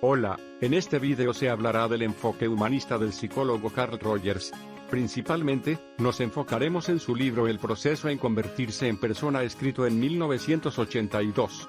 Hola, en este video se hablará del enfoque humanista del psicólogo Carl Rogers. Principalmente, nos enfocaremos en su libro El proceso en convertirse en persona, escrito en 1982.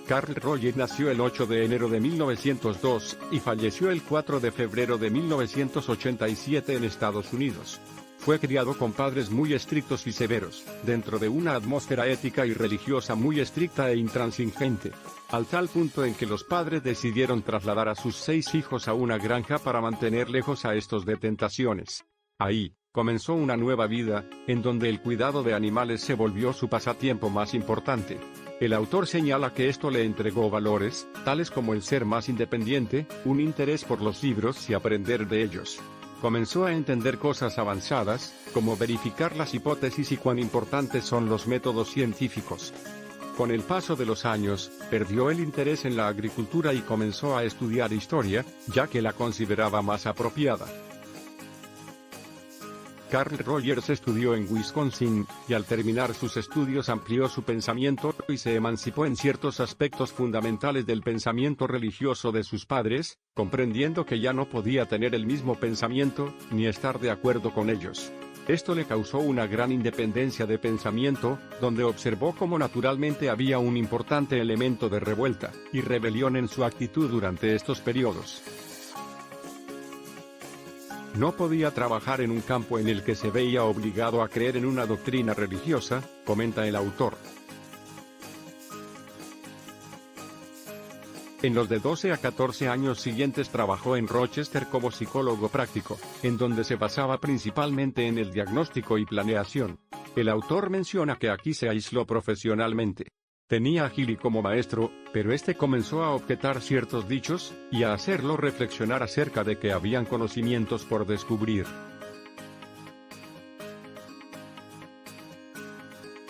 Carl Rogers nació el 8 de enero de 1902, y falleció el 4 de febrero de 1987 en Estados Unidos. Fue criado con padres muy estrictos y severos, dentro de una atmósfera ética y religiosa muy estricta e intransigente, al tal punto en que los padres decidieron trasladar a sus 6 hijos a una granja para mantener lejos a estos de tentaciones. Ahí, comenzó una nueva vida, en donde el cuidado de animales se volvió su pasatiempo más importante. El autor señala que esto le entregó valores, tales como el ser más independiente, un interés por los libros y aprender de ellos. Comenzó a entender cosas avanzadas, como verificar las hipótesis y cuán importantes son los métodos científicos. Con el paso de los años, perdió el interés en la agricultura y comenzó a estudiar historia, ya que la consideraba más apropiada. Carl Rogers estudió en Wisconsin, y al terminar sus estudios amplió su pensamiento y se emancipó en ciertos aspectos fundamentales del pensamiento religioso de sus padres, comprendiendo que ya no podía tener el mismo pensamiento, ni estar de acuerdo con ellos. Esto le causó una gran independencia de pensamiento, donde observó cómo naturalmente había un importante elemento de revuelta y rebelión en su actitud durante estos periodos. No podía trabajar en un campo en el que se veía obligado a creer en una doctrina religiosa, comenta el autor. En los de 12 a 14 años siguientes trabajó en Rochester como psicólogo práctico, en donde se basaba principalmente en el diagnóstico y planeación. El autor menciona que aquí se aisló profesionalmente. Tenía a Gilly como maestro, pero este comenzó a objetar ciertos dichos, y a hacerlo reflexionar acerca de que habían conocimientos por descubrir.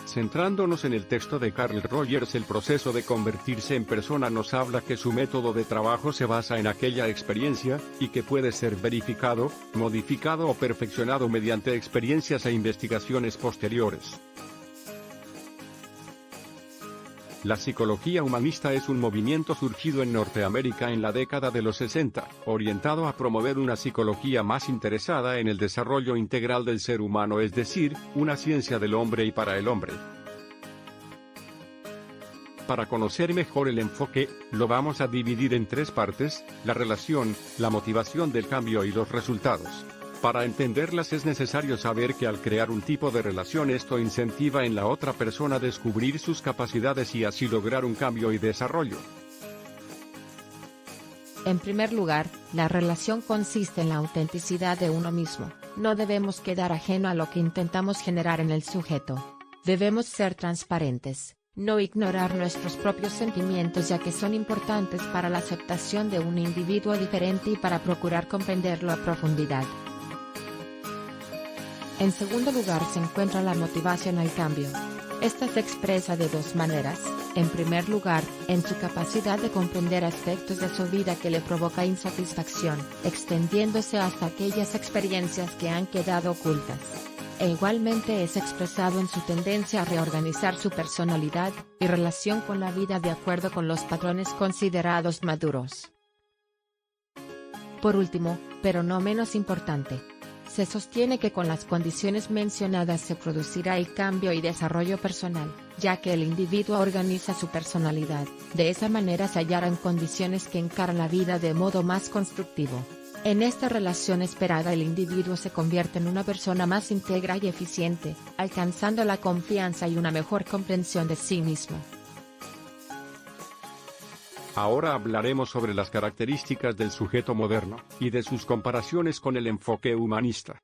Centrándonos en el texto de Carl Rogers, el proceso de convertirse en persona nos habla que su método de trabajo se basa en aquella experiencia, y que puede ser verificado, modificado o perfeccionado mediante experiencias e investigaciones posteriores. La psicología humanista es un movimiento surgido en Norteamérica en la década de los 60, orientado a promover una psicología más interesada en el desarrollo integral del ser humano, es decir, una ciencia del hombre y para el hombre. Para conocer mejor el enfoque, lo vamos a dividir en 3 partes: la relación, la motivación del cambio y los resultados. Para entenderlas es necesario saber que al crear un tipo de relación, esto incentiva en la otra persona a descubrir sus capacidades y así lograr un cambio y desarrollo. En primer lugar, la relación consiste en la autenticidad de uno mismo. No debemos quedar ajeno a lo que intentamos generar en el sujeto. Debemos ser transparentes, no ignorar nuestros propios sentimientos, ya que son importantes para la aceptación de un individuo diferente y para procurar comprenderlo a profundidad. En segundo lugar se encuentra la motivación al cambio. Esta se expresa de 2 maneras: en primer lugar, en su capacidad de comprender aspectos de su vida que le provoca insatisfacción, extendiéndose hasta aquellas experiencias que han quedado ocultas. E igualmente es expresado en su tendencia a reorganizar su personalidad y relación con la vida de acuerdo con los patrones considerados maduros. Por último, pero no menos importante, se sostiene que con las condiciones mencionadas se producirá el cambio y desarrollo personal, ya que el individuo organiza su personalidad. De esa manera se hallarán condiciones que encaran la vida de modo más constructivo. En esta relación esperada, el individuo se convierte en una persona más íntegra y eficiente, alcanzando la confianza y una mejor comprensión de sí mismo. Ahora hablaremos sobre las características del sujeto moderno, y de sus comparaciones con el enfoque humanista.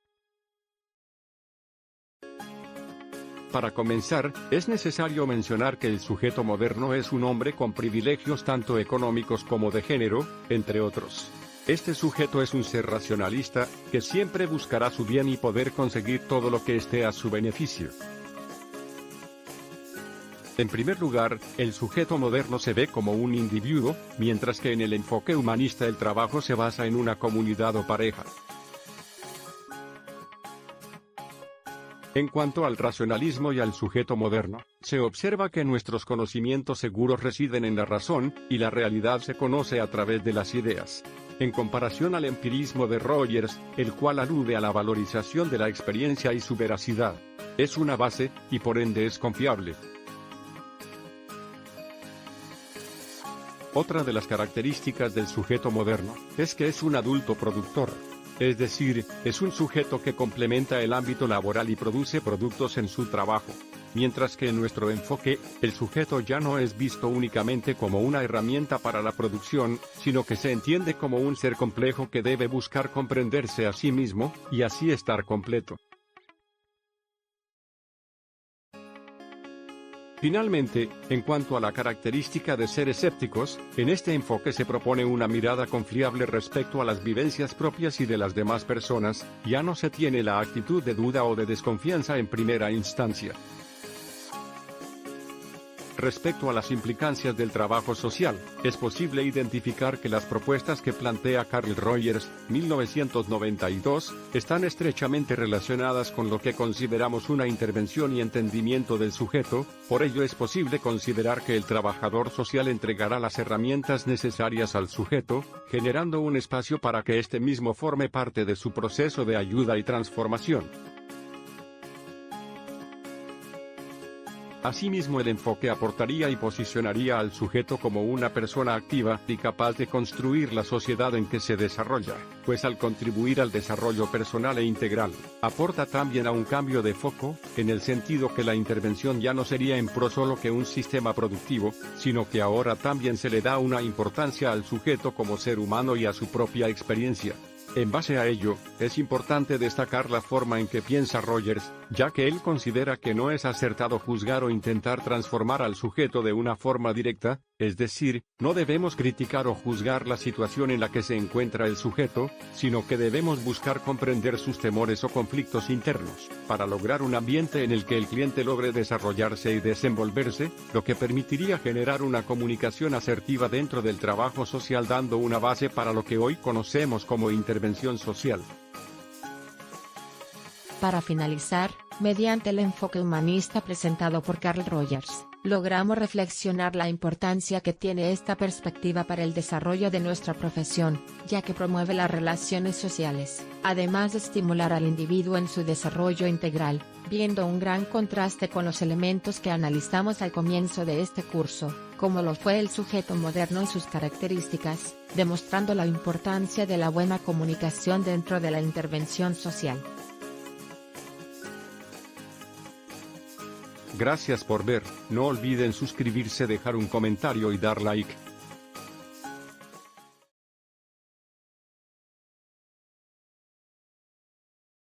Para comenzar, es necesario mencionar que el sujeto moderno es un hombre con privilegios tanto económicos como de género, entre otros. Este sujeto es un ser racionalista, que siempre buscará su bien y poder conseguir todo lo que esté a su beneficio. En primer lugar, el sujeto moderno se ve como un individuo, mientras que en el enfoque humanista el trabajo se basa en una comunidad o pareja. En cuanto al racionalismo y al sujeto moderno, se observa que nuestros conocimientos seguros residen en la razón, y la realidad se conoce a través de las ideas. En comparación al empirismo de Rogers, el cual alude a la valorización de la experiencia y su veracidad. Es una base, y por ende es confiable. Otra de las características del sujeto moderno, es que es un adulto productor. Es decir, es un sujeto que complementa el ámbito laboral y produce productos en su trabajo. Mientras que en nuestro enfoque, el sujeto ya no es visto únicamente como una herramienta para la producción, sino que se entiende como un ser complejo que debe buscar comprenderse a sí mismo, y así estar completo. Finalmente, en cuanto a la característica de ser escépticos, en este enfoque se propone una mirada confiable respecto a las vivencias propias y de las demás personas, ya no se tiene la actitud de duda o de desconfianza en primera instancia. Respecto a las implicancias del trabajo social, es posible identificar que las propuestas que plantea Carl Rogers, 1992, están estrechamente relacionadas con lo que consideramos una intervención y entendimiento del sujeto. Por ello es posible considerar que el trabajador social entregará las herramientas necesarias al sujeto, generando un espacio para que éste mismo forme parte de su proceso de ayuda y transformación. Asimismo, el enfoque aportaría y posicionaría al sujeto como una persona activa y capaz de construir la sociedad en que se desarrolla, pues al contribuir al desarrollo personal e integral, aporta también a un cambio de foco, en el sentido que la intervención ya no sería en pro solo que un sistema productivo, sino que ahora también se le da una importancia al sujeto como ser humano y a su propia experiencia. En base a ello, es importante destacar la forma en que piensa Rogers, ya que él considera que no es acertado juzgar o intentar transformar al sujeto de una forma directa, es decir, no debemos criticar o juzgar la situación en la que se encuentra el sujeto, sino que debemos buscar comprender sus temores o conflictos internos, para lograr un ambiente en el que el cliente logre desarrollarse y desenvolverse, lo que permitiría generar una comunicación asertiva dentro del trabajo social, dando una base para lo que hoy conocemos como intervención social. Para finalizar, mediante el enfoque humanista presentado por Carl Rogers, logramos reflexionar la importancia que tiene esta perspectiva para el desarrollo de nuestra profesión, ya que promueve las relaciones sociales, además de estimular al individuo en su desarrollo integral, viendo un gran contraste con los elementos que analizamos al comienzo de este curso, como lo fue el sujeto moderno y sus características, demostrando la importancia de la buena comunicación dentro de la intervención social. Gracias por ver, no olviden suscribirse, dejar un comentario y dar like.